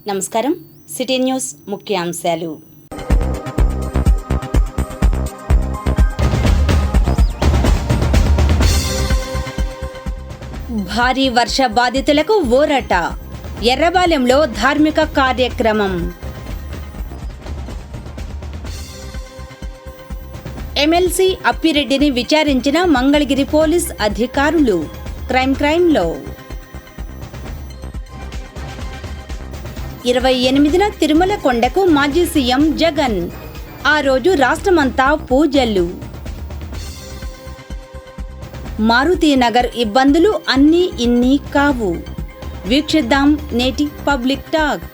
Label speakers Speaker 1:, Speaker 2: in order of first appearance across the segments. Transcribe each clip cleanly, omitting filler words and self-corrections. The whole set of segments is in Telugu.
Speaker 1: నమస్కారం. సిటీ న్యూస్ ముఖ్యాంశాలు. భారీ వర్ష బాధితులకు ఊరట. ఎర్రబాలెంలో ధార్మిక కార్యక్రమం. ఎమ్మెల్సీ అప్పిరెడ్డిని విచారించిన మంగళగిరి పోలీస్ అధికారులు. క్రైమ్లో 28న తిరుమల కొండకు మాజీ సీఎం జగన్. ఆ రోజు రాష్ట్రమంతా పూజలు. మారుతీనగర్ ఇబ్బందులు అన్నీ ఇన్ని కావు. వీక్షిద్దాం నేటి పబ్లిక్ టాక్.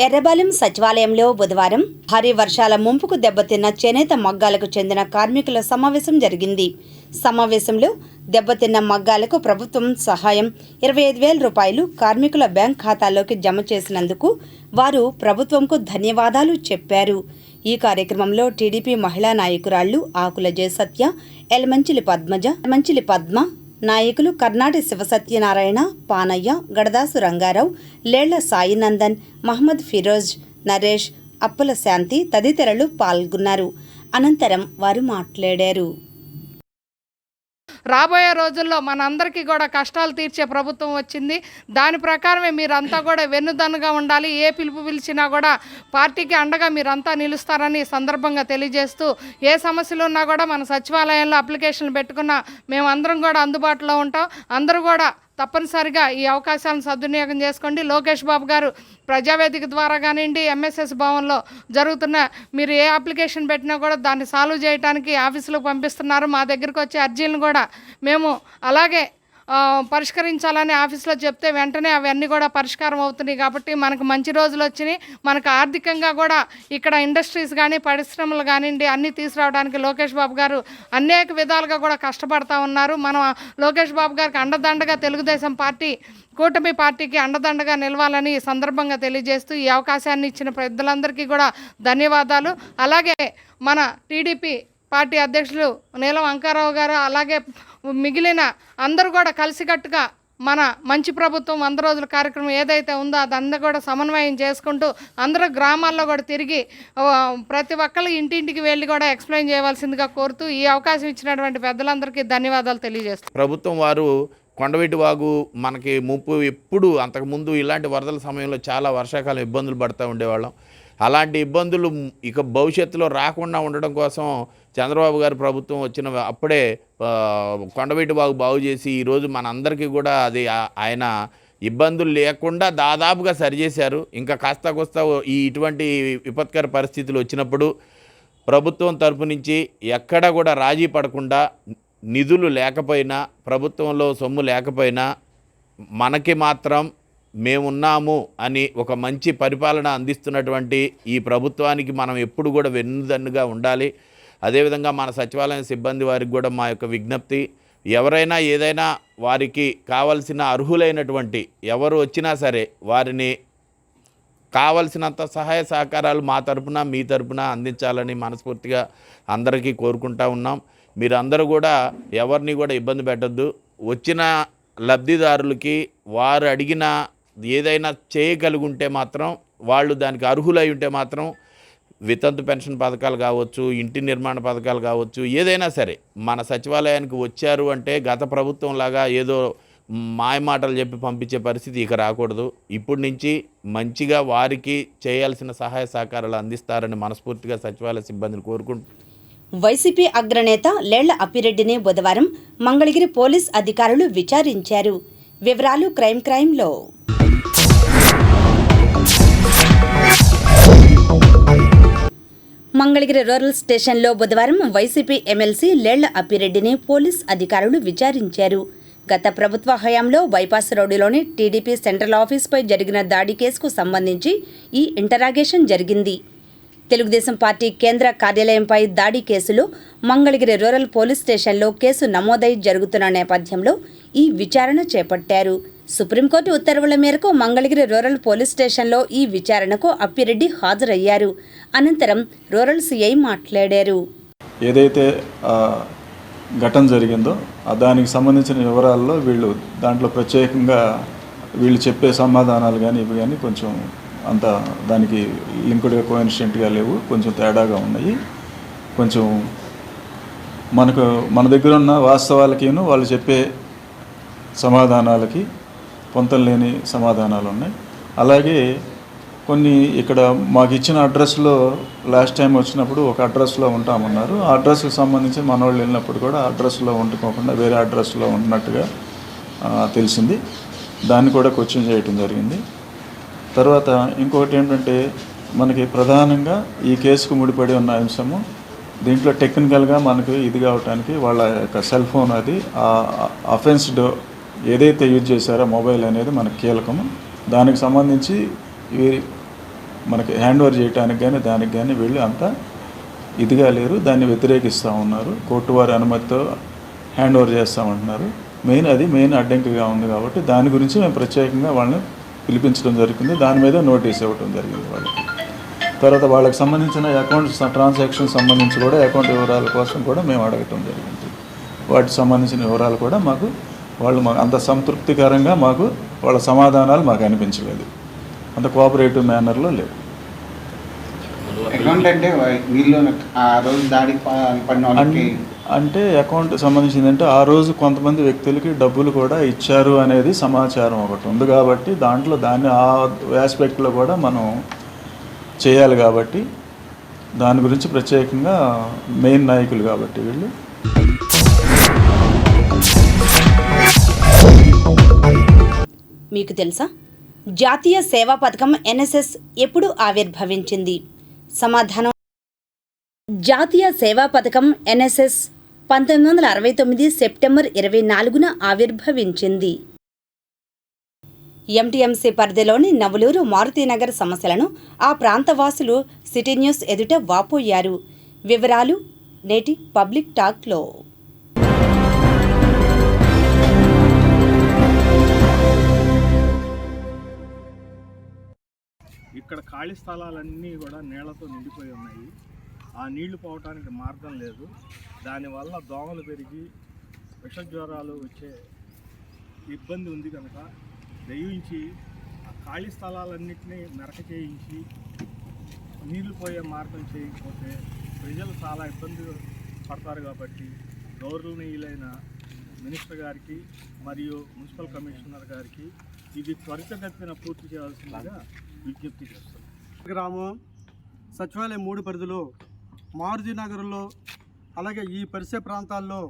Speaker 1: ఎర్రబాలెం సచివాలయంలో బుధవారం భారీ వర్షాల ముంపుకు దెబ్బతిన్న చేనేత మగ్గాలకు చెందిన కార్మికుల సమావేశం జరిగింది. సమావేశంలో దెబ్బతిన్న మగ్గాలకు ప్రభుత్వం సహాయం 25,000 రూపాయలు కార్మికుల బ్యాంక్ ఖాతాల్లోకి జమ చేసినందుకు వారు ప్రభుత్వంకు ధన్యవాదాలు చెప్పారు. ఈ కార్యక్రమంలో టీడీపీ మహిళా నాయకురాళ్లు ఆకుల జయసత్య, మంచిలి పద్మ, నాయకులు కర్నాటి శివసత్యనారాయణ, పానయ్య, గడదాసు రంగారావు, లేళ్ల సాయినందన్, మహమ్మద్ ఫిరోజ్, నరేష్, అప్పల శాంతి తదితరులు పాల్గొన్నారు. అనంతరం వారు మాట్లాడారు.
Speaker 2: రాబోయే రోజుల్లో మనందరికీ కూడా కష్టాలు తీర్చే ప్రభుత్వం వచ్చింది. దాని ప్రకారమే మీరంతా కూడా వెన్నుదన్నుగా ఉండాలి. ఏ పిలుపు పిలిచినా కూడా పార్టీకి అండగా మీరంతా నిలుస్తారని సందర్భంగా తెలియజేస్తూ, ఏ సమస్యలు ఉన్నా కూడా మన సచివాలయంలో అప్లికేషన్లు పెట్టుకున్నా మేమందరం కూడా అందుబాటులో ఉంటాం. అందరూ కూడా తప్పనిసరిగా ఈ అవకాశాలను సద్వినియోగం చేసుకోండి. లోకేష్ బాబు గారు ప్రజావేదిక ద్వారా కానివ్వండి, ఎంఎస్ఎస్ భవన్లో జరుగుతున్న మీరు ఏ అప్లికేషన్ పెట్టినా కూడా దాన్ని సాల్వ్ చేయడానికి ఆఫీసులకు పంపిస్తున్నారు. మా దగ్గరికి వచ్చే అర్జీలను కూడా మేము అలాగే పరిష్కరించాలని ఆఫీస్లో చెప్తే వెంటనే అవన్నీ కూడా పరిష్కారం అవుతున్నాయి. కాబట్టి మనకు మంచి రోజులు వచ్చినాయి. మనకు ఆర్థికంగా కూడా ఇక్కడ ఇండస్ట్రీస్ కానీ పరిశ్రమలు కానివ్వండి అన్నీ తీసుకురావడానికి లోకేష్ బాబు గారు అనేక విధాలుగా కూడా కష్టపడతా ఉన్నారు. మనం లోకేష్ బాబు గారికి అండదండగా తెలుగుదేశం పార్టీ కూటమి పార్టీకి అండదండగా నిలవాలని సందర్భంగా తెలియజేస్తూ ఈ అవకాశాన్ని ఇచ్చిన పెద్దలందరికీ కూడా ధన్యవాదాలు. అలాగే మన టీడీపీ పార్టీ అధ్యక్షులు నీలం అంకారావు గారు అలాగే మిగిలిన అందరూ కూడా కలిసికట్టుగా మన మంచి ప్రభుత్వం 100 రోజుల కార్యక్రమం ఏదైతే ఉందో అదంతా కూడా సమన్వయం చేసుకుంటూ అందరూ గ్రామాల్లో కూడా తిరిగి ప్రతి ఒక్కరు ఇంటింటికి వెళ్ళి కూడా ఎక్స్ప్లెయిన్ చేయవలసిందిగా కోరుతూ ఈ అవకాశం ఇచ్చినటువంటి పెద్దలందరికీ ధన్యవాదాలు తెలియజేస్తాం.
Speaker 3: ప్రభుత్వం వారు కొండవీటి వాగు మనకి ముప్పు ఎప్పుడు అంతకుముందు ఇలాంటి వరదల సమయంలో చాలా వర్షాకాలం ఇబ్బందులు పడుతూ ఉండేవాళ్ళం. అలాంటి ఇబ్బందులు ఇక భవిష్యత్తులో రాకుండా ఉండడం కోసం చంద్రబాబు గారు ప్రభుత్వం వచ్చిన అప్పుడే కొండవీటి వాగు బాగు చేసి ఈరోజు మనందరికీ కూడా అది ఆయన ఇబ్బందులు లేకుండా దాదాపుగా సరిచేశారు. ఇంకా కాస్త కోస్త ఇటువంటి విపత్కర పరిస్థితులు వచ్చినప్పుడు ప్రభుత్వం తరపు నుంచి ఎక్కడ కూడా రాజీ పడకుండా నిధులు లేకపోయినా ప్రభుత్వంలో సొమ్ము లేకపోయినా మనకి మాత్రం మేమున్నాము అని ఒక మంచి పరిపాలన అందిస్తున్నటువంటి ఈ ప్రభుత్వానికి మనం ఎప్పుడు కూడా వెన్నుదన్నుగా ఉండాలి. అదేవిధంగా మన సచివాలయం సిబ్బంది వారికి కూడా మా యొక్క విజ్ఞప్తి, ఎవరైనా ఏదైనా వారికి కావలసిన అర్హులైనటువంటి ఎవరు వచ్చినా సరే వారిని కావలసినంత సహాయ సహకారాలు మా తరపున మీ తరపున అందించాలని మనస్ఫూర్తిగా అందరికీ కోరుకుంటా ఉన్నాం. మీరందరూ కూడా ఎవరిని కూడా ఇబ్బంది పెట్టద్దు. వచ్చిన లబ్ధిదారులకి వారు అడిగిన ఏదైనా చేయగలుగుంటే మాత్రం వాళ్ళు దానికి అర్హులై ఉంటే మాత్రం వితంతు పెన్షన్ పథకాలు కావచ్చు, ఇంటి నిర్మాణ పథకాలు కావచ్చు, ఏదైనా సరే మన సచివాలయానికి వచ్చారు అంటే గత ప్రభుత్వం లాగా ఏదో మాయమాటలు చెప్పి పంపించే పరిస్థితి ఇక రాకూడదు. ఇప్పటి నుంచి మంచిగా వారికి చేయాల్సిన సహాయ సహకారాలు అందిస్తారని మనస్ఫూర్తిగా సచివాలయ సిబ్బందిని కోరుకుంటున్నాను.
Speaker 1: వైసీపీ అగ్రనేత లేళ్ల అప్పిరెడ్డిని బుధవారం మంగళగిరి పోలీస్ అధికారులు విచారించారు. వివరాలు క్రైమ్లో. మంగళగిరి రూరల్ స్టేషన్లో బుధవారం వైసీపీ ఎమ్మెల్సీ లేళ్ల అప్పిరెడ్డిని పోలీస్ అధికారులు విచారించారు. గత ప్రభుత్వ హయాంలో బైపాస్ రోడ్డులోని టీడీపీ సెంట్రల్ ఆఫీస్పై జరిగిన దాడి కేసుకు సంబంధించి ఈ ఇంటరాగేషన్ జరిగింది. తెలుగుదేశం పార్టీ కేంద్ర కార్యాలయంపై దాడి కేసులో మంగళగిరి రూరల్ పోలీస్ స్టేషన్లో కేసు నమోదై జరుగుతున్న నేపథ్యంలో ఈ విచారణ చేపట్టారు. సుప్రీంకోర్టు ఉత్తర్వుల మేరకు మంగళగిరి రూరల్ పోలీస్ స్టేషన్లో ఈ విచారణకు అప్పిరెడ్డి హాజరయ్యారు. అనంతరం రూరల్ సీఐ మాట్లాడారు.
Speaker 4: ఏదైతే ఘటన జరిగిందో దానికి సంబంధించిన వివరాల్లో దాంట్లో ప్రత్యేకంగా వీళ్ళు చెప్పే సమాధానాలు కానీ ఇవి కానీ కొంచెం అంత దానికి లింక్డ్గా కోఇన్సిడెంట్గా లేవు, కొంచెం తేడాగా ఉన్నాయి. కొంచెం మన దగ్గర ఉన్న వాస్తవాలకిను వాళ్ళు చెప్పే సమాధానాలకి పొంతం లేని సమాధానాలు ఉన్నాయి. అలాగే కొన్ని ఇక్కడ మాకు ఇచ్చిన అడ్రస్లో లాస్ట్ టైం వచ్చినప్పుడు ఒక అడ్రస్లో ఉంటామన్నారు. ఆ అడ్రస్కి సంబంధించి మన వాళ్ళు వెళ్ళినప్పుడు కూడా ఆ అడ్రస్లో ఉంటుకోకుండా వేరే అడ్రస్లో ఉన్నట్టుగా తెలిసింది. దాన్ని కూడా క్వశ్చన్ చేయటం జరిగింది. తర్వాత ఇంకొకటి ఏంటంటే మనకి ప్రధానంగా ఈ కేసుకు ముడిపడి ఉన్న అంశము దీంట్లో టెక్నికల్గా మనకు ఇది కావటానికి వాళ్ళ యొక్క సెల్ ఫోన్ అది అఫెన్స్డ్ ఏదైతే యూజ్ చేశారో మొబైల్ అనేది మనకు కీలకము. దానికి సంబంధించి మనకి హ్యాండ్ ఓవర్ చేయడానికి కానీ దానికి కానీ వీళ్ళు అంతా ఇదిగా లేరు, దాన్ని వ్యతిరేకిస్తూ ఉన్నారు. కోర్టు వారి అనుమతితో హ్యాండ్ ఓవర్ చేస్తామంటున్నారు. మెయిన్ అడ్డంకిగా ఉంది కాబట్టి దాని గురించి మేము ప్రత్యేకంగా వాళ్ళని పిలిపించడం జరిగింది. దాని మీద నోటీస్ ఇవ్వడం జరిగింది వాళ్ళకి. తర్వాత వాళ్ళకి సంబంధించిన అకౌంట్ ట్రాన్సాక్షన్ సంబంధించి కూడా అకౌంట్ వివరాల కోసం కూడా మేము అడగటం జరిగింది. వాటికి సంబంధించిన వివరాలు కూడా వాళ్ళు అంత సంతృప్తికరంగా వాళ్ళ సమాధానాలు మాకు అనిపించలేదు, అంత కోఆపరేటివ్ మేనర్లో లేవు. అంటే అకౌంట్ సంబంధించిందంటే ఆ రోజు కొంతమంది వ్యక్తులకి డబ్బులు కూడా ఇచ్చారు అనేది సమాచారం ఒకటి ఉంది కాబట్టి దాన్ని ఆ ఆస్పెక్ట్లో కూడా మనం చేయాలి కాబట్టి దాని గురించి ప్రత్యేకంగా మెయిన్ నాయకులు కాబట్టి వీళ్ళు.
Speaker 1: మీకు తెలుసా జాతీయ సేవా పథకం ఎన్ఎస్ఎస్ ఎప్పుడు ఆవిర్భవించింది? సమాధానం జాతీయ సేవా పథకం ఎన్ఎస్ఎస్ 1969 సెప్టెంబర్ 24న ఆవిర్భవించింది. ఎంటీఎంసీ పరిధిలోని నవలూరు మారుతీనగర్ సమస్యలను ఆ ప్రాంతవాసులు సిటీ న్యూస్ ఎదుట వాపోయారు. వివరాలు నేటి పబ్లిక్ టాక్లో.
Speaker 5: ఇక్కడ ఖాళీ స్థలాలన్నీ కూడా నీళ్లతో నిండిపోయి ఉన్నాయి. ఆ నీళ్లు పోవటానికి మార్గం లేదు. దానివల్ల దోమలు పెరిగి విషజ్వరాలు వచ్చే ఇబ్బంది ఉంది కనుక దయించి ఆ ఖాళీ స్థలాలన్నింటినీ మెరక చేయించి నీళ్లు పోయే మార్గం చేయకపోతే ప్రజలు చాలా ఇబ్బంది పడతారు. కాబట్టి గౌరవనీయులైన మినిస్టర్ గారికి మరియు మున్సిపల్ కమిషనర్ గారికి ఇది త్వరితగతిన పూర్తి చేయాల్సిందిగా విజ్ఞప్తి చేస్తాం.
Speaker 6: గ్రామం సచివాలయం 3 పరిధిలో మారుతి నగర్లో అలాగే ఈ పరిసర ప్రాంతాల్లో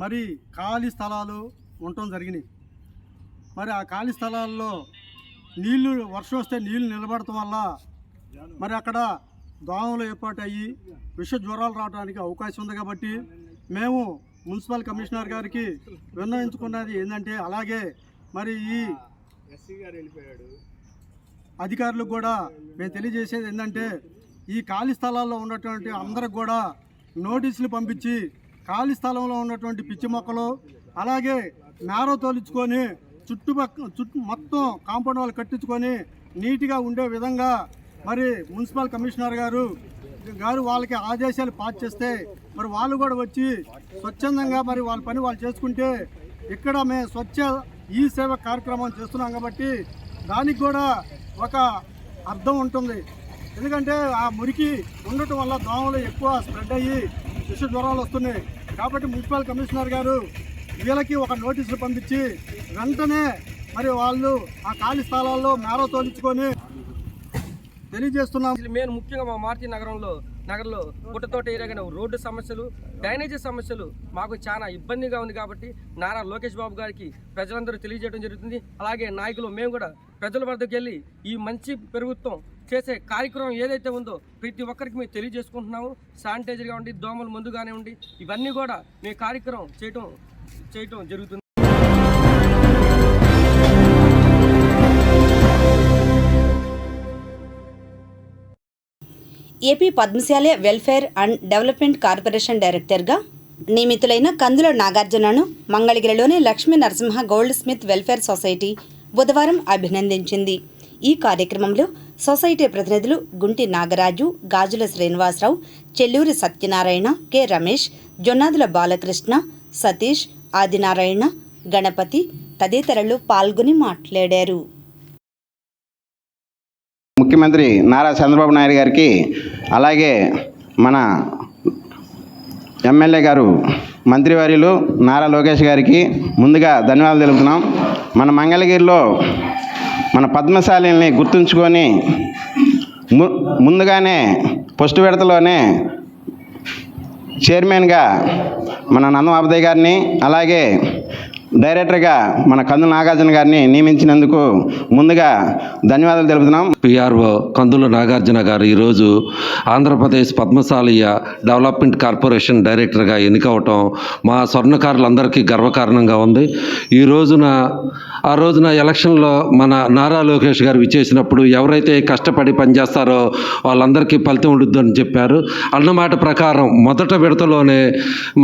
Speaker 6: మరి ఖాళీ స్థలాలు ఉండటం జరిగినాయి. మరి ఆ ఖాళీ స్థలాల్లో నీళ్లు వర్షం వస్తే నీళ్లు నిలబడటం వల్ల మరి అక్కడ దోమలు ఏర్పాటయ్యి విష జ్వరాలు రావడానికి అవకాశం ఉంది. కాబట్టి మేము మున్సిపల్ కమిషనర్ గారికి విన్నవించుకున్నది ఏంటంటే అలాగే మరి ఈ అధికారులకు కూడా మేము తెలియజేసేది ఏంటంటే ఈ ఖాళీ స్థలాల్లో ఉన్నటువంటి అందరికి కూడా నోటీసులు పంపించి ఖాళీ స్థలంలో ఉన్నటువంటి పిచ్చి మొక్కలు అలాగే నారో తోలించుకొని చుట్టూ మొత్తం కాంపౌండ్ వాళ్ళు కట్టించుకొని నీట్గా ఉండే విధంగా మరి మున్సిపల్ కమిషనర్ గారు వాళ్ళకి ఆదేశాలు పాస్ చేస్తే మరి వాళ్ళు కూడా వచ్చి స్వచ్ఛందంగా మరి వాళ్ళ పని వాళ్ళు చేసుకుంటే ఇక్కడ మేము స్వచ్ఛ ఈ సేవ కార్యక్రమం చేస్తున్నాం కాబట్టి దానికి కూడా ఒక అర్థం ఉంటుంది. ఎందుకంటే ఆ మురికి ఉండటం వల్ల దోమలు ఎక్కువ స్ప్రెడ్ అయ్యి విష జ్వరాలు వస్తున్నాయి. కాబట్టి మున్సిపల్ కమిషనర్ గారు వీళ్ళకి ఒక నోటీసులు పంపించి వెంటనే మరి వాళ్ళు ఆ ఖాళీ స్థలాల్లో మేర తోలించుకొని తెలియజేస్తున్నాం.
Speaker 7: మెయిన్ ముఖ్యంగా మా మారుతి నగరంలో పుట్టతోట ఏరియాగా రోడ్డు సమస్యలు, డ్రైనేజీ సమస్యలు మాకు చాలా ఇబ్బందిగా ఉంది. కాబట్టి నారా లోకేష్ బాబు గారికి ప్రజలందరూ తెలియజేయడం జరుగుతుంది. అలాగే నాయకులు మేము కూడా ప్రజల వద్దకు వెళ్ళి ఈ మంచి ప్రభుత్వం చేసే కార్యక్రమం ఏదైతే ఉందో ప్రతి ఒక్కరికి మేము తెలియజేసుకుంటున్నాము. శానిటైజర్గా ఉండి దోమల మందుగానే ఉండి ఇవన్నీ కూడా మేము కార్యక్రమం చేయటం జరుగుతుంది.
Speaker 1: AP Padmasali welfare and development corporation డైరెక్టర్గా నియమితులైన కందుల నాగార్జునను మంగళగిరిలోని Lakshmi Narasimha goldsmith welfare society బుధవారం అభినందించింది. ఈ కార్యక్రమంలో సొసైటీ ప్రతినిధులు గుంటి నాగరాజు, గాజుల శ్రీనివాసరావు, చెల్లూరి సత్యనారాయణ, కె రమేష్, జొన్నాదుల బాలకృష్ణ, సతీష్, ఆదినారాయణ, గణపతి తదితరులు పాల్గొని మాట్లాడారు.
Speaker 8: ముఖ్యమంత్రి నారా చంద్రబాబు నాయుడు గారికి, అలాగే మన ఎమ్మెల్యే గారు మంత్రివర్యులు నారా లోకేష్ గారికి ముందుగా ధన్యవాదాలు తెలుపుతున్నాం. మన మంగళగిరిలో మన పద్మశాలిని గుర్తుంచుకొని ముందుగానే ఫస్ట్ విడతలోనే చైర్మన్గా మన నందం అభదయ్య గారిని, అలాగే డైరెక్టర్గా మన కందుల నాగార్జున గారిని నియమించినందుకు ముందుగా ధన్యవాదాలు తెలుపుతున్నాం.
Speaker 9: పిఆర్ఓ కందుల నాగార్జున గారు ఈరోజు ఆంధ్రప్రదేశ్ పద్మశాలీయ డెవలప్మెంట్ కార్పొరేషన్ డైరెక్టర్గా ఎన్నికవటం మా స్వర్ణకారులందరికీ గర్వకారణంగా ఉంది. ఆ రోజున ఎలక్షన్లో మన నారా లోకేష్ గారు విచ్చేసినప్పుడు ఎవరైతే కష్టపడి పనిచేస్తారో వాళ్ళందరికీ ఫలితం ఉండుద్దని చెప్పారు. అన్నమాట ప్రకారం మొదట విడతలోనే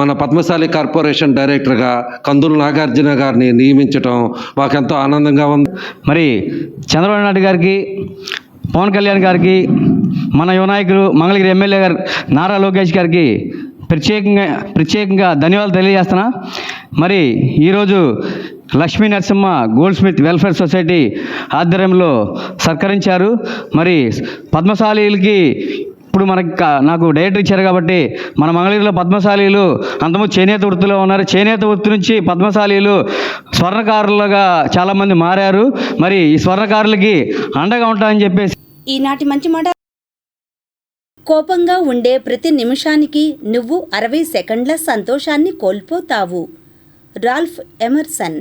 Speaker 9: మన పద్మశాలి కార్పొరేషన్ డైరెక్టర్గా కందుల నాగార్జున గారిని నియమించడం మాకెంతో ఆనందంగా ఉంది.
Speaker 10: మరి చంద్రబాబు నాయుడు గారికి, పవన్ గారికి, మన యువ నాయకులు మంగళగిరి ఎమ్మెల్యే గారు నారా లోకేష్ గారికి ప్రత్యేకంగా ధన్యవాదాలు తెలియజేస్తున్నా. మరి ఈరోజు Lakshmi Narasimha goldsmith welfare society ఆధ్వర్యంలో సత్కరించారు. మరి పద్మశాలీలకి ఇప్పుడు నాకు డైరెక్టర్ ఇచ్చారు కాబట్టి మన మంగళగిరిలో పద్మశాలీలు అంతకుముందు చేనేత వృత్తిలో ఉన్నారు. చేనేత వృత్తి నుంచి పద్మశాలీలు స్వర్ణకారులుగా చాలామంది మారారు. మరి ఈ స్వర్ణకారులకి అండగా ఉంటామని చెప్పేసి
Speaker 1: ఈనాటి మంచి మాట. కోపంగా ఉండే ప్రతి నిమిషానికి నువ్వు 60 సెకండ్ల సంతోషాన్ని కోల్పోతావు. Ralph Emerson.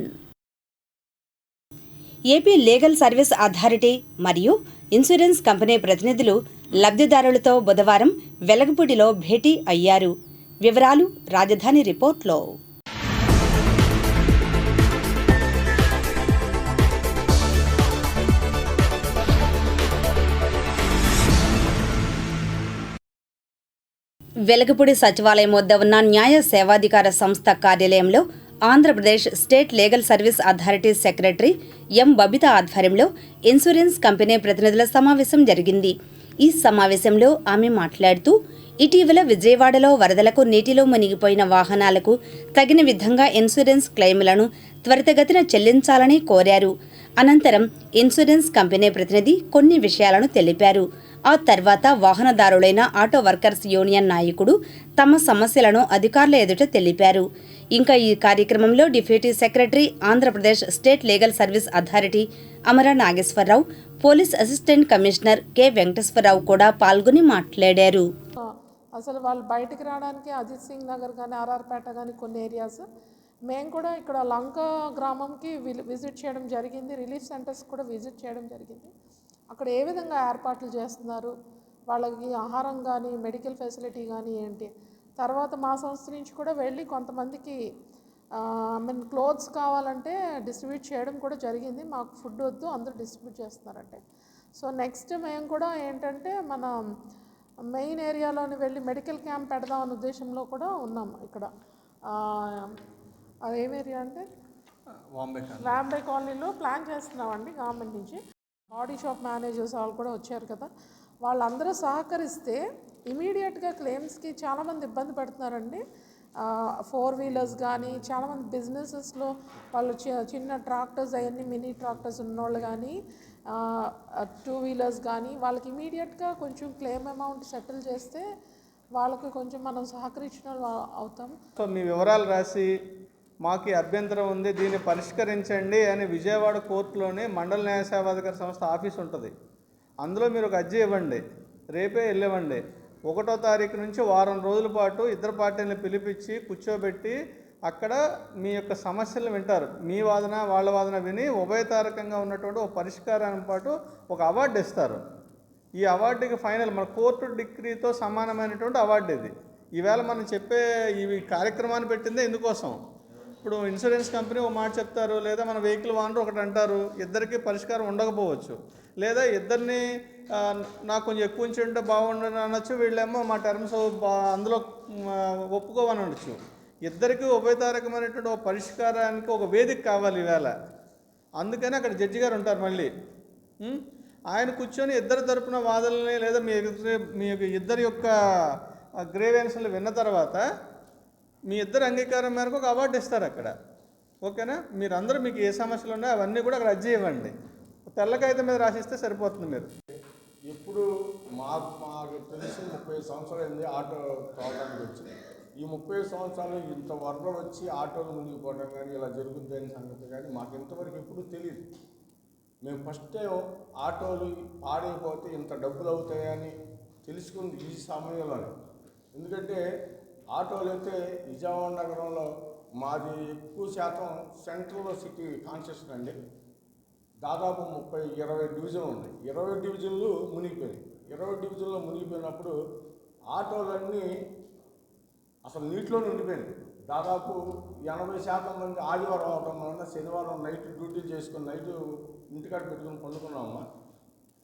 Speaker 1: AP legal service authority మరియు ఇన్సూరెన్స్ కంపెనీ ప్రతినిధులు లబ్ధిదారులతో బుధవారం వెలగపూడిలో భేటీ అయ్యారు. వివరాలు రాజధాని రిపోర్ట్లో. వెలగపూడి సచివాలయం వద్ద ఉన్న న్యాయ సేవాధికార సంస్థ కార్యాలయంలో Andhra Pradesh state legal service authority secretary M Babita ఆధ్వర్యంలో ఇన్సూరెన్స్ కంపెనీ ప్రతినిధుల సమావేశం జరిగింది. ఈ సమావేశంలో ఆమె మాట్లాడుతూ ఇటీవల విజయవాడలో వరదలకు నీటిలో మునిగిపోయిన వాహనాలకు తగిన విధంగా ఇన్సూరెన్స్ క్లెయిములను త్వరితగతిన చెల్లించాలని కోరారు. అనంతరం ఇన్సూరెన్స్ కంపెనీ ప్రతినిధి కొన్ని విషయాలను తెలిపారు. ఆ తర్వాత వాహనదారులైన ఆటో వర్కర్స్ యూనియన్ నాయకుడు తమ సమస్యలను అధికారుల ఎదుట తెలిపారు. ఇంకా ఈ కార్యక్రమంలో deputy secretary Andhra Pradesh state legal service authority Amara Nageswararao, police assistant commissioner K Venkateswararao కూడా పాల్గొని మాట్లాడారు.
Speaker 2: అసలు వాళ్ళు బయటికి రావడానికి అజిత్ సింగ్ నగర్ కానీ ఆర్ఆర్పేట కానీ కొన్ని ఏరియాస్, మేము కూడా ఇక్కడ లంక గ్రామంకి విజిట్ చేయడం జరిగింది. రిలీఫ్ సెంటర్స్ కూడా విజిట్ చేయడం జరిగింది. అక్కడ ఏ విధంగా ఏర్పాట్లు చేస్తున్నారు, వాళ్ళకి ఆహారం కానీ మెడికల్ ఫెసిలిటీ కానీ ఏంటి. తర్వాత మా సంస్థ నుంచి కూడా వెళ్ళి కొంతమందికి క్లోత్స్ కావాలంటే డిస్ట్రిబ్యూట్ చేయడం కూడా జరిగింది. మాకు ఫుడ్ వద్దు, అందరూ డిస్ట్రిబ్యూట్ చేస్తున్నారంటే. సో నెక్స్ట్ మేము కూడా ఏంటంటే మన మెయిన్ ఏరియాలోని వెళ్ళి మెడికల్ క్యాంప్ పెడదామనే ఉద్దేశంలో కూడా ఉన్నాం. ఇక్కడ అదేం ఏరియా అంటే వాంబే కాలనీలో ప్లాన్ చేస్తున్నామండి గవర్నమెంట్ నుంచి. బాడీ షాప్ మేనేజర్స్ వాళ్ళు కూడా వచ్చారు కదా, వాళ్ళందరూ సహకరిస్తే ఇమీడియట్గా క్లెయిమ్స్కి చాలామంది ఇబ్బంది పడుతున్నారండి. 4 వీలర్స్ కానీ చాలామంది బిజినెసెస్లో వాళ్ళు చిన్న ట్రాక్టర్స్ అవన్నీ మినీ ట్రాక్టర్స్ ఉన్నోళ్ళు కానీ 2 వీలర్స్ కానీ వాళ్ళకి ఇమీడియట్గా కొంచెం క్లెయిమ్ అమౌంట్ సెటిల్ చేస్తే వాళ్ళకి కొంచెం మనం సహకరించిన అవుతాం.
Speaker 11: సో మీ వివరాలు రాసి మాకు అభ్యంతరం ఉంది, దీన్ని పరిష్కరించండి అని విజయవాడ కోర్టులోనే మండల న్యాయ సేవాధికార సంస్థ ఆఫీస్ ఉంటుంది. అందులో మీరు ఒక అర్జీ ఇవ్వండి, రేపే వెళ్ళివ్వండి. 1వ తారీఖు నుంచి వారం రోజుల పాటు ఇద్దరు పార్టీలను పిలిపించి కూర్చోబెట్టి అక్కడ మీ యొక్క సమస్యలను వింటారు. మీ వాదన వాళ్ళ వాదన విని ఉభయతారకంగా ఉన్నటువంటి ఒక పరిష్కారాన్ని పాటు ఒక అవార్డు ఇస్తారు. ఈ అవార్డుకి ఫైనల్ మన కోర్టు డిగ్రీతో సమానమైనటువంటి అవార్డు ఇది. ఈవేళ మనం చెప్పే ఈ కార్యక్రమాన్ని పెట్టిందే ఇందుకోసం. ఇప్పుడు ఇన్సూరెన్స్ కంపెనీ ఒక మాట చెప్తారు, లేదా మన వెహికల్ ఓనర్ ఒకటి అంటారు, ఇద్దరికి పరిష్కారం ఉండకపోవచ్చు. లేదా ఇద్దరిని నాకు కొంచెం ఎక్కువ ఉంచి ఉంటే బాగుండని అనొచ్చు, వీళ్ళేమో మా టర్మ్స్ అందులో ఒప్పుకోవని అనొచ్చు. ఇద్దరికి ఉభయతారకమైనటువంటి ఒక పరిష్కారానికి ఒక వేదిక కావాలి ఈవేళ. అందుకని అక్కడ జడ్జి గారు ఉంటారు. మళ్ళీ ఆయన కూర్చొని ఇద్దరి తరపున వాదనల్ని లేదా మీ ఇద్దరి యొక్క గ్రేవెన్స్లు విన్న తర్వాత మీ ఇద్దరు అంగీకారం మేరకు ఒక అవార్డు ఇస్తారు అక్కడ. ఓకేనా? మీరందరూ మీకు ఏ సమస్యలు ఉన్నాయో అవన్నీ కూడా అక్కడ అర్జీ ఇవ్వండి. తెల్లకాగితం మీద రాసిస్తే సరిపోతుంది. మీరు
Speaker 12: ఇప్పుడు మాకు తెలిసి 30 సంవత్సరాలు అయింది ఆటో తోవడానికి వచ్చి. ఈ 30 సంవత్సరాలు ఇంత వరదలు వచ్చి ఆటోలు మునిగిపోవడం కానీ ఇలా జరుగుతుంది అనే సంగతి కానీ మాకు ఇంతవరకు ఎప్పుడూ తెలియదు. మేము ఫస్ట్ టైం ఆటోలు పాడైపోతే ఇంత డబ్బులు అవుతాయని తెలుసుకుంది ఈ సమయంలోనే. ఎందుకంటే ఆటోలు అయితే విజయవాడ నగరంలో మాది ఎక్కువ శాతం సెంట్రల్ సిటీ కాన్స్టిట్యూషన్ అండి. దాదాపు 20 డివిజన్లు ఉన్నాయి. 20 డివిజన్లు మునిగిపోయినాయి. 20 డివిజన్లో మునిగిపోయినప్పుడు ఆటోలన్నీ అసలు నీటిలో ఉండిపోయినాయి. దాదాపు 80% మంది ఆదివారం అవటం వలన శనివారం నైట్ డ్యూటీలు చేసుకుని నైట్ ఇంటికాడ పెట్టుకుని పండుకున్నామమ్మా.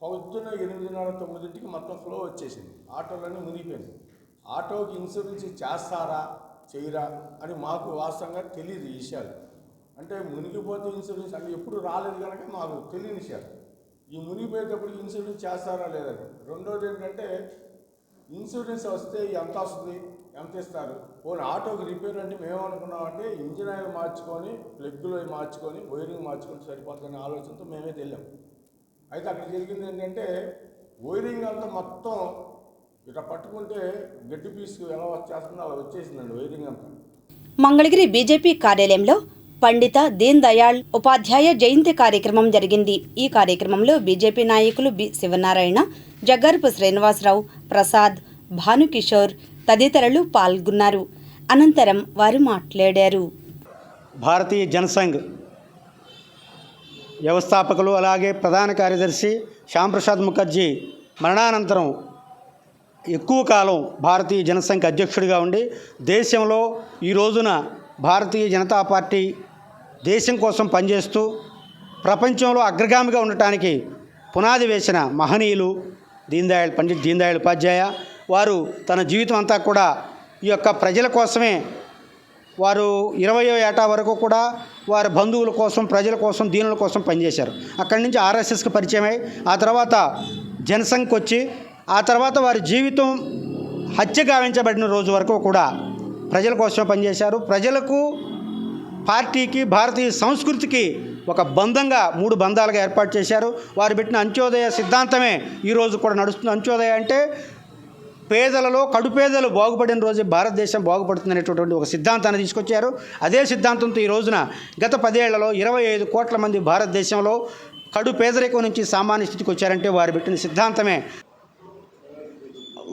Speaker 12: పొద్దున్న 8:30-9ంటికి మొత్తం ఫ్లో వచ్చేసింది. ఆటోలన్నీ మునిగిపోయింది. ఆటోకి ఇన్సూరెన్స్ చేస్తారా చేయరా అని మాకు వాస్తవంగా తెలియదు ఈ విషయాలు. అంటే మునిగిపోతే ఇన్సూరెన్స్ అంటే ఎప్పుడు రాలేదు కనుక మాకు తెలియని విషయాలు. ఈ మునిగిపోయేటప్పుడు ఇన్సూరెన్స్ చేస్తారా లేదని. రెండోది ఏంటంటే ఇన్సూరెన్స్ వస్తే ఎంత వస్తుంది, ఎంత ఇస్తారు. పోనీ ఆటోకి రిపేర్ అంటే మేమనుకున్నామంటే ఇంజిన్ ఆయిల్ మార్చుకొని ప్లగ్గులు మార్చుకొని వైరింగ్ మార్చుకొని సరిపోతుందనే ఆలోచనతో మేమే వెళ్ళాం. అయితే అక్కడ జరిగింది ఏంటంటే వైరింగ్ అంతా మొత్తం ఇట్లా పట్టుకుంటే గడ్డి పీసు ఎలా వచ్చేస్తుందో అలా వచ్చేసిందండి వైరింగ్ అంతా.
Speaker 1: మంగళగిరి బీజేపీ కార్యాలయంలో పండిత దీన్ దయాళ్ ఉపాధ్యాయ జయంతి కార్యక్రమం జరిగింది. ఈ కార్యక్రమంలో బీజేపీ నాయకులు బి శివనారాయణ, జగ్గారపు శ్రీనివాసరావు, ప్రసాద్, భానుకిషోర్ తదితరులు పాల్గొన్నారు. అనంతరం వారు మాట్లాడారు.
Speaker 13: భారతీయ జనసంఘ్ వ్యవస్థాపకులు అలాగే ప్రధాన కార్యదర్శి శ్యాంప్రసాద్ ముఖర్జీ మరణానంతరం ఎక్కువ కాలం భారతీయ జనసంఘ్ అధ్యక్షుడిగా ఉండి దేశంలో ఈ రోజున భారతీయ జనతా పార్టీ దేశం కోసం పనిచేస్తూ ప్రపంచంలో అగ్రగామిగా ఉండటానికి పునాది వేసిన మహనీయులు పండిట్ దీన్ దయాళ్ ఉపాధ్యాయ. వారు తన జీవితం అంతా కూడా ఈ యొక్క ప్రజల కోసమే, వారు 20వ ఏటా వరకు కూడా వారి బంధువుల కోసం, ప్రజల కోసం, దీనుల కోసం పనిచేశారు. అక్కడి నుంచి ఆర్ఎస్ఎస్కి పరిచయమై ఆ తర్వాత జనసంఘ్కి వచ్చి ఆ తర్వాత వారి జీవితం హత్య గావించబడిన రోజు వరకు కూడా ప్రజల కోసమే పనిచేశారు. ప్రజలకు, పార్టీకి, భారతీయ సంస్కృతికి ఒక బంధంగా 3 బంధాలుగా ఏర్పాటు చేశారు. వారు పెట్టిన అంత్యోదయ సిద్ధాంతమే ఈరోజు కూడా నడుస్తుంది. అంత్యోదయ అంటే పేదలలో కడుపేదలు బాగుపడిన రోజు భారతదేశం బాగుపడుతుందనేటటువంటి ఒక సిద్ధాంతాన్ని తీసుకొచ్చారు. అదే సిద్ధాంతంతో ఈ రోజున గత 10 ఏళ్లలో 25 కోట్ల మంది భారతదేశంలో కడు పేదరికం నుంచి సామాన్య స్థితికి వచ్చారంటే వారు పెట్టిన సిద్ధాంతమే.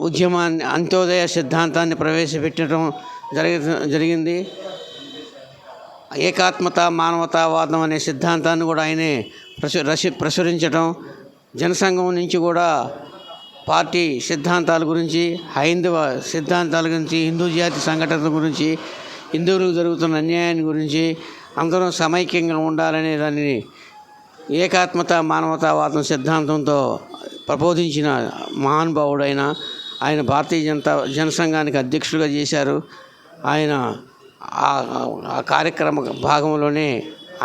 Speaker 14: ఉద్యమాన్ని అంత్యోదయ సిద్ధాంతాన్ని ప్రవేశపెట్టడం జరిగింది. ఏకాత్మత మానవతావాదం అనే సిద్ధాంతాన్ని కూడా ఆయనే ప్రచురించడం, జనసంఘం నుంచి కూడా పార్టీ సిద్ధాంతాల గురించి, హైందవ సిద్ధాంతాల గురించి, హిందూ జాతి సంఘటనల గురించి, హిందువులకు జరుగుతున్న అన్యాయాన్ని గురించి, అందరం సమైక్యంగా ఉండాలనే దానిని ఏకాత్మత మానవతావాదం సిద్ధాంతంతో ప్రబోధించిన మహానుభావుడైన ఆయన భారతీయ జనసంఘానికి అధ్యక్షుడిగా చేశారు. ఆయన ఆ కార్యక్రమ భాగంలోనే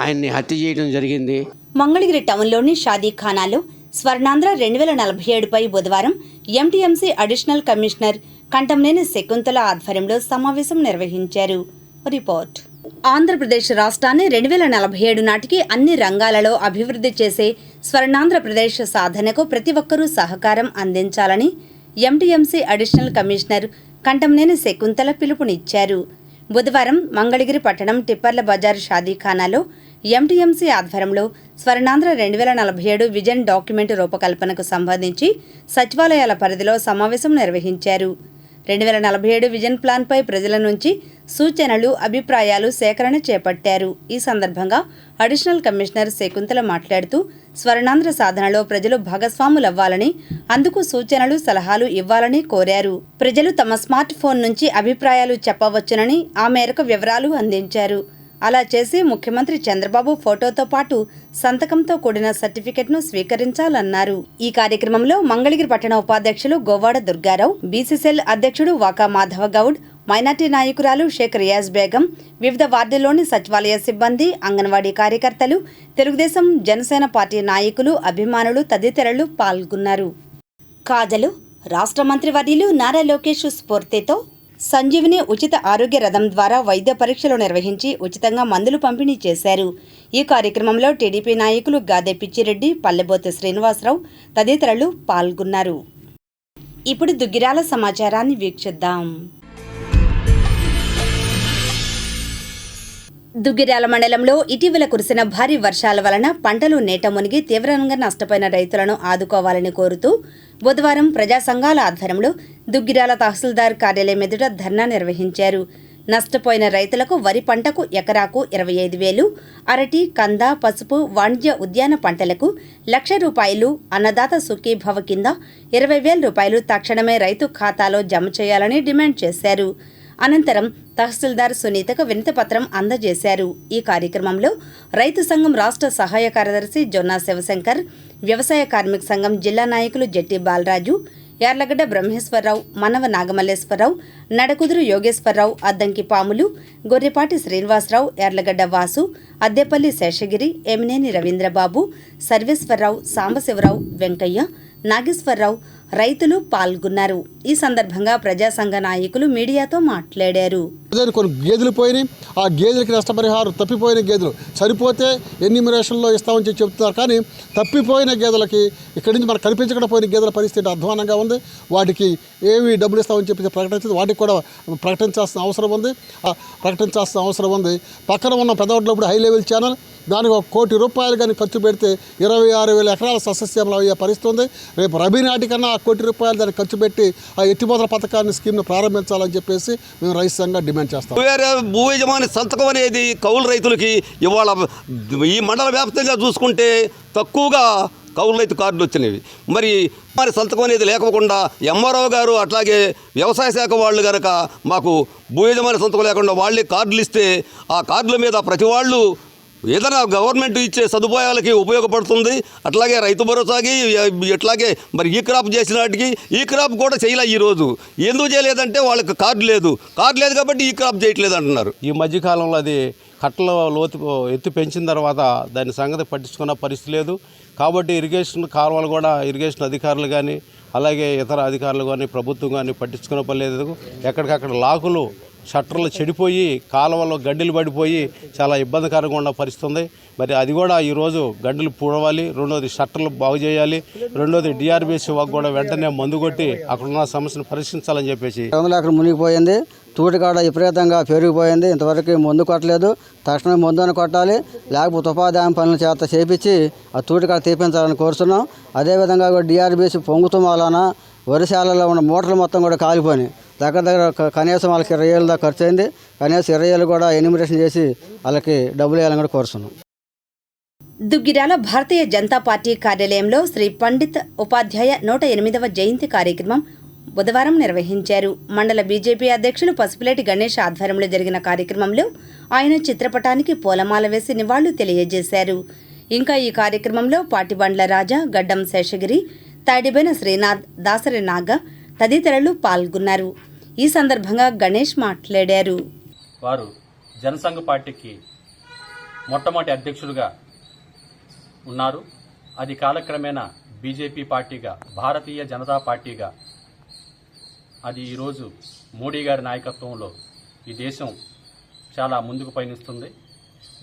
Speaker 14: ఆయన్ని హత్య చేయడం జరిగింది.
Speaker 1: మంగళగిరి టౌన్లోని షాదీఖానాలో స్వర్ణాంధ్ర 2047పై బుధవారం MTMC additional commissioner Kantamneni Shakuntala ఆధ్వర్యంలో సమావేశం నిర్వహించారు. రిపోర్ట్. ఆంధ్రప్రదేశ్ రాష్ట్రాన్ని 2047 నాటికి అన్ని రంగాలలో అభివృద్ధి చేసే స్వర్ణాంధ్రప్రదేశ్ సాధనకు ప్రతి ఒక్కరూ సహకారం అందించాలని MTMC additional commissioner Kantamneni Shakuntala పిలుపునిచ్చారు. బుధవారం మంగళగిరి పట్టణం టిప్పర్ల బజార్ షాదీఖానాలో ఎంటీఎంసీ ఆధ్వర్యంలో స్వర్ణాంధ్ర 2047 విజన్ డాక్యుమెంట్ రూపకల్పనకు సంబంధించి సచివాలయాల పరిధిలో సమావేశం నిర్వహించారు. 2047 విజన్ ప్లాన్పై ప్రజల నుంచి సూచనలు, అభిప్రాయాలు సేకరణ చేపట్టారు. ఈ సందర్భంగా అడిషనల్ కమిషనర్ శకుంతల మాట్లాడుతూ స్వర్ణాంధ్ర సాధనలో ప్రజలు భాగస్వాములవ్వాలని, అందుకు సూచనలు, సలహాలు ఇవ్వాలని కోరారు. ప్రజలు తమ స్మార్ట్ ఫోన్ నుంచి అభిప్రాయాలు చెప్పవచ్చునని ఆ మేరకు వివరాలు అందించారు. అలా చేసి ముఖ్యమంత్రి చంద్రబాబు ఫోటోతో పాటు సంతకంతో కూడిన సర్టిఫికెట్ను స్వీకరించాలన్నారు. ఈ కార్యక్రమంలో మంగళగిరి పట్టణ ఉపాధ్యక్షులు గోవాడ దుర్గారావు, బీసీసీఎల్ అధ్యక్షుడు వాకా మాధవ గౌడ్, మైనార్టీ నాయకురాలు షేక్ రియాజ్ బేగం, వివిధ వార్డుల్లోని సచివాలయ సిబ్బంది, అంగన్వాడీ కార్యకర్తలు, తెలుగుదేశం జనసేన పార్టీ నాయకులు, అభిమానులు తదితరులు పాల్గొన్నారు. కాజలు రాష్ట్ర మంత్రివర్యులు నారా లోకేష్ స్ఫూర్తితో సంజీవిని ఉచిత ఆరోగ్య రథం ద్వారా వైద్య పరీక్షలు నిర్వహించి ఉచితంగా మందులు పంపిణీ చేశారు. ఈ కార్యక్రమంలో టీడీపీ నాయకులు గాదే పిచ్చిరెడ్డి, పల్లెబోతు శ్రీనివాసరావు తదితరులు పాల్గొన్నారు. ఇప్పుడు దుగ్గిరాల సమాచారాన్ని వీక్షిద్దాం. దుగ్గిరాల మండలంలో ఇటీవల కురిసిన భారీ వర్షాల వలన పంటలు నేట మునిగి తీవ్రంగా నష్టపోయిన రైతులను ఆదుకోవాలని కోరుతూ బుధవారం ప్రజా సంఘాల ఆధ్వర్యంలో దుగ్గిరాల తహసీల్దార్ కార్యాలయం ఎదుట ధర్నా నిర్వహించారు. నష్టపోయిన రైతులకు వరి పంటకు ఎకరాకు 25,000, అరటి, కంద, పసుపు, వాణిజ్య ఉద్యాన పంటలకు ₹1,00,000, అన్నదాత సుఖీభవ కింద ₹20,000 తక్షణమే రైతు ఖాతాలో జమ చేయాలని డిమాండ్ చేశారు. అనంతరం తహసీల్దార్ సునీతకు వినతిపత్రం అందజేశారు. ఈ కార్యక్రమంలో రైతు సంఘం రాష్ట్ర సహాయ కార్యదర్శి జొన్నా శివశంకర్, వ్యవసాయ కార్మిక సంఘం జిల్లా నాయకులు జట్టి బాలరాజు, యార్లగడ్డ బ్రహ్మేశ్వరరావు, మనవ నాగమల్లేశ్వరరావు, నడకుదురు యోగేశ్వరరావు, అద్దంకి పాములు, గొర్రెపాటి శ్రీనివాసరావు, యార్లగడ్డ వాసు, అద్దెపల్లి శేషగిరి, ఎమినేని రవీంద్రబాబు, సర్వేశ్వరరావు, సాంబశివరావు, వెంకయ్య, నాగేశ్వరరావు రైతులు పాల్గొన్నారు. ఈ సందర్భంగా ప్రజా సంఘ నాయకులు మీడియాతో మాట్లాడారు.
Speaker 15: కొన్ని గేదెలు పోయినాయి, ఆ గేదెలకి నష్టపరిహారం, తప్పిపోయిన గేదెలు సరిపోతే ఎన్యూమరేషన్లో ఇస్తామని చెప్తున్నారు. కానీ తప్పిపోయిన గేదెలకి ఇక్కడి నుంచి మనకు కనిపించకుండా పోయిన గేదెల పరిస్థితి అధ్వానంగా ఉంది. వాటికి ఏమి డబ్బులు ఇస్తామని చెప్పి ప్రకటించింది, వాటికి కూడా ప్రకటించాల్సిన అవసరం ఉంది. పక్కన ఉన్న పెద్దవాళ్ళు ఇప్పుడు హై లెవెల్ ఛానల్, దానికి ₹1 కోటి కానీ ఖర్చు పెడితే 26,000 ఎకరాల సస్యశ్యామలం అయ్యే పరిస్థితి ఉంది. రేపు రబీ నాటికన్నా ఆ ₹1 కోటి దానికి ఖర్చు పెట్టి ఆ ఎత్తిపోతల పథకాన్ని స్కీమ్ను ప్రారంభించాలని చెప్పేసి మేము రైతు సంఘంగా డిమాండ్ చేస్తాం.
Speaker 16: భూ యజమాని సంతకం అనేది కౌలు రైతులకి ఇవాళ ఈ మండల వ్యాప్తంగా చూసుకుంటే తక్కువగా కౌలు రైతు కార్డులు వచ్చినవి. మరి సంతకం అనేది లేకపోకుండా ఎంఆర్ఓ గారు అట్లాగే వ్యవసాయ శాఖ వాళ్ళు కనుక మాకు భూ యజమాని సంతకం లేకుండా వాళ్ళే కార్డులు ఇస్తే ఆ కార్డుల మీద ప్రతి వాళ్ళు ఏదైనా గవర్నమెంట్ ఇచ్చే సదుపాయాలకి ఉపయోగపడుతుంది. అట్లాగే రైతు భరోసాకి, ఇట్లాగే మరి ఈ క్రాప్ చేసిన వాటికి ఈ క్రాప్ కూడా చేయలే. ఈరోజు ఎందుకు చేయలేదంటే వాళ్ళకి కార్డు లేదు కాబట్టి ఈ క్రాప్ చేయట్లేదు అంటున్నారు.
Speaker 17: ఈ మధ్యకాలంలో అది కట్టలో ఎత్తు పెంచిన తర్వాత దాని సంగతి పట్టించుకున్న పరిస్థితి లేదు. కాబట్టి ఇరిగేషన్ కాలువలు కూడా ఇరిగేషన్ అధికారులు కానీ అలాగే ఇతర అధికారులు కానీ ప్రభుత్వం కానీ పట్టించుకునే పని లేదు. ఎక్కడికక్కడ లాకులు, షట్టర్లు చెడిపోయి కాలువలో గడ్డిలు పడిపోయి చాలా ఇబ్బందికరంగా ఉన్న పరిస్థితి ఉంది. మరి అది కూడా ఈరోజు గడ్డలు పూడవాలి, రెండోది షట్టర్లు బాగు చేయాలి, రెండోది డిఆర్బీసీ వాకు కూడా వెంటనే మందు కొట్టి అక్కడున్న సమస్యను పరిష్కరించాలని చెప్పేసి
Speaker 18: 100 ఎకరం మునిగిపోయింది. తూటికాడ విపరీతంగా పెరిగిపోయింది. ఇంతవరకు మందు కొట్టలేదు. తక్షణమే మందుని కొట్టాలి, లేకపోతే ఉపాధి పనుల చేత చేపించి ఆ తూటికాడ తీపించాలని కోరుతున్నాం. అదేవిధంగా డిఆర్బీసీ పొంగుతం వలన వరిశాలలో ఉన్న మోటార్లు మొత్తం కూడా కాలిపోయినాయి. దగ్గర కనీసం వాళ్ళకి 20,000 దాకా ఖర్చు అయింది. కనీసం 20,000 కూడా ఎన్యూమరేషన్ చేసి వాళ్ళకి డబ్బులు వేయాలని కూడా కోరుతున్నాం.
Speaker 1: దుగ్గిరాల భారతీయ జనతా పార్టీ కార్యాలయంలో శ్రీ పండిత్ ఉపాధ్యాయ 108వ జయంతి కార్యక్రమం బుధవారం నిర్వహించారు. మండల బీజేపీ అధ్యక్షులు పసుపులేటి గణేష్ ఆధ్వర్యంలో జరిగిన కార్యక్రమంలో ఆయన చిత్రపటానికి పూలమాల వేసి నివాళులు తెలియజేశారు. ఇంకా ఈ కార్యక్రమంలో పాటిబండ్ల రాజా, గడ్డం శేషగిరి, తాడిబైన శ్రీనాథ్, దాసరి నాగ తదితరులు పాల్గొన్నారు. ఈ సందర్భంగా గణేష్ మాట్లాడారు.
Speaker 19: వారు జనసంఘ పార్టీకి మొట్టమొదటి అధ్యక్షులుగా ఉన్నారు. అది కాలక్రమేణా బీజేపీ పార్టీగా, భారతీయ జనతా పార్టీగా అది ఈరోజు మోడీ గారి నాయకత్వంలో ఈ దేశం చాలా ముందుకు పయనిస్తుంది.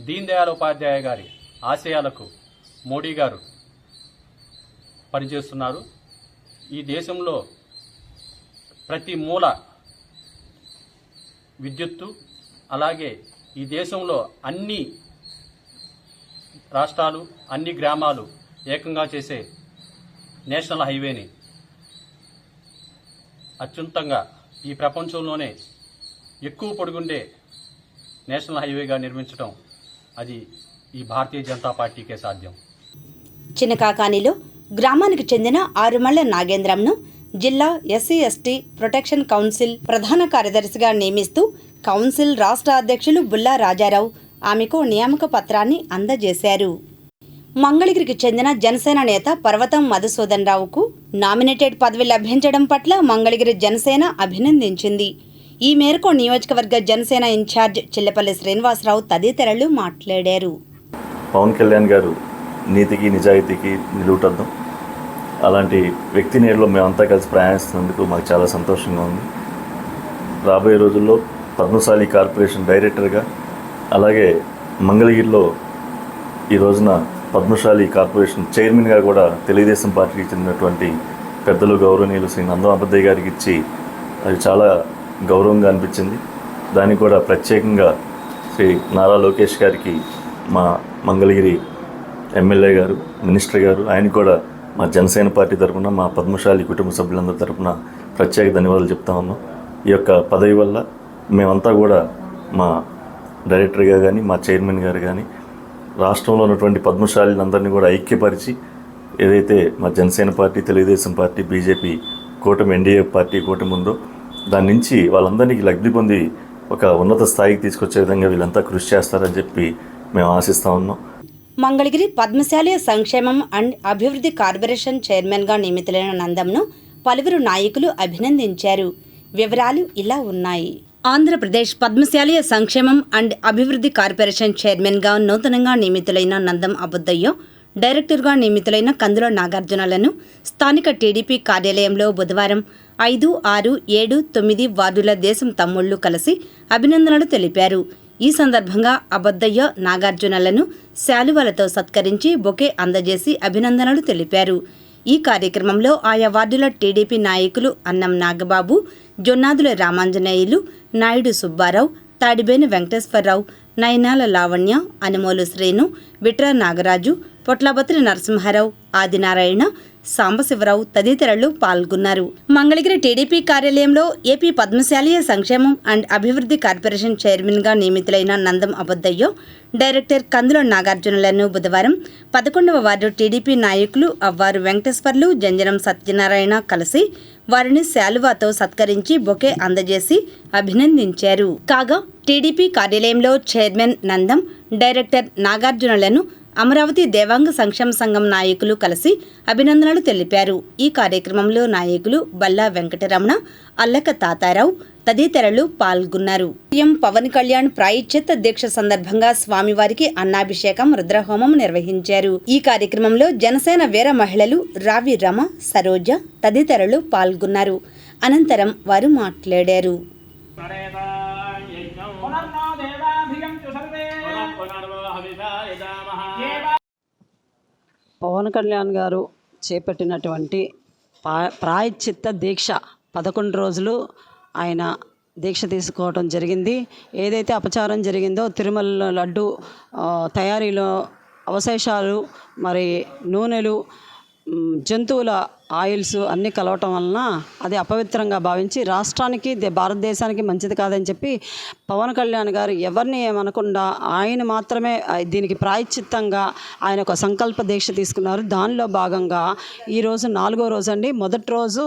Speaker 19: దీన్ దయాళ్ ఉపాధ్యాయ గారి ఆశయాలకు మోడీ గారు పనిచేస్తున్నారు. ఈ దేశంలో ప్రతి మూల విద్యుత్తు, అలాగే ఈ దేశంలో అన్ని రాష్ట్రాలు, అన్ని గ్రామాలు ఏకంగా చేసే నేషనల్ హైవేని అత్యున్నతంగా ఈ ప్రపంచంలోనే ఎక్కువ పొడుగుండే నేషనల్ హైవేగా నిర్మించడం అది ఈ భారతీయ జనతా పార్టీకే సాధ్యం.
Speaker 1: చిన్నకాకానిలో గ్రామానికి చెందిన ఆరుమళ్ల నాగేంద్రంను జిల్లా ఎస్సీ/ఎస్టీ ప్రొటెక్షన్ కౌన్సిల్ ప్రధాన కార్యదర్శిగా నియమిస్తూ కౌన్సిల్ రాష్ట్ర అధ్యక్షులు బుల్లా రాజారావు ఆమెకు నియామక పత్రాన్ని అందజేశారు. మంగళగిరికి చెందిన జనసేన నేత పర్వతం మధుసూదన్ రావుకు నామినేటెడ్ పదవి లభించడం పట్ల మంగళగిరి జనసేన అభినందించింది. ఈ మేరకు నియోజకవర్గ జనసేన ఇన్ఛార్జ్ చిల్లపల్లి శ్రీనివాసరావు తదితరులు మాట్లాడారు.
Speaker 20: పవన్ కళ్యాణ్ గారు నీతికి నిజాయితీకి నిలువుటద్దాం. అలాంటి వ్యక్తి నీడలో మేమంతా కలిసి ప్రయాణిస్తున్నందుకు మాకు చాలా సంతోషంగా ఉంది. రాబోయే రోజుల్లో పద్మశాలి కార్పొరేషన్ డైరెక్టర్గా, అలాగే మంగళగిరిలో ఈ రోజున పద్మశాలి కార్పొరేషన్ చైర్మన్గా కూడా తెలుగుదేశం పార్టీకి చెందినటువంటి పెద్దలు గౌరవనీయులు శ్రీ నందం అబద్దయ్య గారికి ఇచ్చి అది చాలా గౌరవంగా అనిపించింది. దానికి కూడా ప్రత్యేకంగా శ్రీ నారా లోకేష్ గారికి, మా మంగళగిరి ఎమ్మెల్యే గారు, మినిస్టర్ గారు, ఆయన కూడా మా జనసేన పార్టీ తరఫున, మా పద్మశాలి కుటుంబ సభ్యులందరి తరఫున ప్రత్యేక ధన్యవాదాలు చెప్తా ఉన్నాం. ఈ యొక్క పదవి వల్ల మేమంతా కూడా మా డైరెక్టర్గా కానీ, మా చైర్మన్ గారు కానీ, రాష్ట్రంలో ఉన్నటువంటి పద్మశాలీలందరినీ కూడా ఐక్యపరిచి, ఏదైతే మా Janasena party, Telugu Desam party, BJP కూటమి, ఎన్డీఏ పార్టీ కూటమి ఉందో దాని నుంచి వాళ్ళందరినీ లబ్ధి పొంది ఒక ఉన్నత స్థాయికి తీసుకొచ్చే విధంగా వీళ్ళంతా కృషి చేస్తారని చెప్పి మేము ఆశిస్తూ ఉన్నాం.
Speaker 1: మంగళగిరి పద్మశాలి సంక్షేమం అండ్ అభివృద్ధి కార్పొరేషన్ చైర్మన్గా నియమితులైన నందంను పలువురు నాయకులు అభినందించారు. వివరాలు ఇలా ఉన్నాయి. ఆంధ్రప్రదేశ్ పద్మశాలి సంక్షేమం అండ్ అభివృద్ధి కార్పొరేషన్ చైర్మన్గా నూతనంగా నియమితులైన నందం అబద్దయ్య, డైరెక్టర్గా నియమితులైన కందుల నాగార్జునలను స్థానిక టీడీపీ కార్యాలయంలో బుధవారం 5, 6, 7, 9 వార్డుల దేశం తమ్ముళ్లు కలిసి అభినందనలు తెలిపారు. ఈ సందర్భంగా అబద్దయ్య, నాగార్జునలను శాలువాలతో సత్కరించి బొకే అందజేసి అభినందనలు తెలిపారు. ఈ కార్యక్రమంలో ఆయా వార్డుల టీడీపీ నాయకులు అన్నం నాగబాబు, జొన్నాదుల రామాంజనేయులు, నాయుడు సుబ్బారావు, తాడిబేని వెంకటేశ్వరరావు, నయనాల లావణ్య, అనుమోలు శ్రేణు, విట్ర నాగరాజు, పొట్లబత్రి నరసింహారావు, ఆదినారాయణ, సాంబశివరావు తదితరులు పాల్గొన్నారు. మంగళగిరి టీడీపీ కార్యాలయంలో ఏపీ పద్మశాలి సంక్షేమం అండ్ అభివృద్ధి కార్పొరేషన్ చైర్మన్గా నియమితులైన నందం అబద్దయ్య, డైరెక్టర్ కందుల నాగార్జునలను బుధవారం 11వ వార్డు టీడీపీ నాయకులు అవ్వారు వెంకటేశ్వర్లు, జంజనం సత్యనారాయణ కలిసి వారిని శాలువాతో సత్కరించి బొకే అందజేసి అభినందించారు. కాగా టీడీపీ కార్యాలయంలో చైర్మన్ నందం, డైరెక్టర్ నాగార్జునలను అమరావతి దేవాంగ సంక్షేమ సంఘం నాయకులు కలిసి అభినందనలు తెలిపారు. ఈ కార్యక్రమంలో నాయకులు బల్లా వెంకటరమణ, అల్లక తాతారావు తదితరులు పాల్గొన్నారు. సీఎం పవన్ కళ్యాణ్ ప్రాయశ్చిత్త దీక్ష సందర్భంగా స్వామివారికి అన్నాభిషేకం, రుద్రహోమం నిర్వహించారు. ఈ కార్యక్రమంలో జనసేన వీర మహిళలు రావి రమ, సరోజ తదితరులు పాల్గొన్నారు. అనంతరం వారు మాట్లాడారు.
Speaker 21: పవన్ కళ్యాణ్ గారు చేపట్టినటువంటి ప్రాయశ్చిత్త దీక్ష 11 రోజులు ఆయన దీక్ష తీసుకోవడం జరిగింది. ఏదైతే అపచారం జరిగిందో తిరుమల లడ్డు తయారీలో అవశేషాలు, మరి నూనెలు, జంతువుల ఆయిల్స్ అన్నీ కలవటం వలన అది అపవిత్రంగా భావించి రాష్ట్రానికి, భారతదేశానికి మంచిది కాదని చెప్పి పవన్ కళ్యాణ్ గారు ఎవరిని ఏమనకుండా ఆయన మాత్రమే దీనికి ప్రాయశ్చిత్తంగా ఆయన ఒక సంకల్ప దీక్ష తీసుకున్నారు. దానిలో భాగంగా ఈరోజు 4వ రోజు అండి. మొదటి రోజు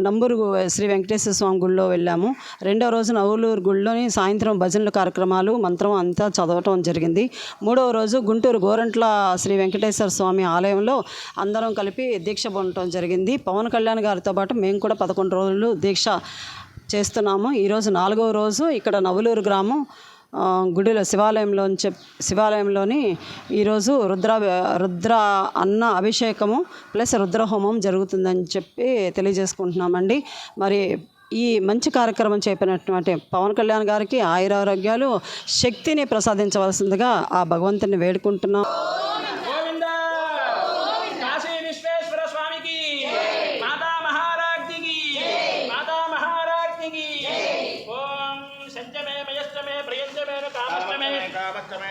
Speaker 21: నంబూరు శ్రీ వెంకటేశ్వర స్వామి గుడిలో వెళ్ళాము. రెండవ రోజు నవలూరు గుడిలోని సాయంత్రం భజనల కార్యక్రమాలు, మంత్రం అంతా చదవటం జరిగింది. 3వ రోజు గుంటూరు గోరంట్ల శ్రీ వెంకటేశ్వర స్వామి ఆలయంలో అందరం కలిపి దీక్ష పొందడం జరిగింది. పవన్ కళ్యాణ్ గారితో పాటు మేము కూడా 11 రోజులు దీక్ష చేస్తున్నాము. ఈరోజు 4వ రోజు ఇక్కడ నవలూరు గ్రామం గుడిలో శివాలయంలోని ఈరోజు రుద్ర అన్న అభిషేకము ప్లస్ రుద్రహోమం జరుగుతుందని చెప్పి తెలియజేసుకుంటున్నామండి. మరి ఈ మంచి కార్యక్రమం చేపట్టినటువంటి పవన్ కళ్యాణ్ గారికి ఆయురారోగ్యాలు, శక్తిని ప్రసాదించవలసిందిగా ఆ భగవంతుని వేడుకుంటున్నాం.
Speaker 3: ఓం సంచమే మయశ్చమే ప్రియంచమే కామశ్చమే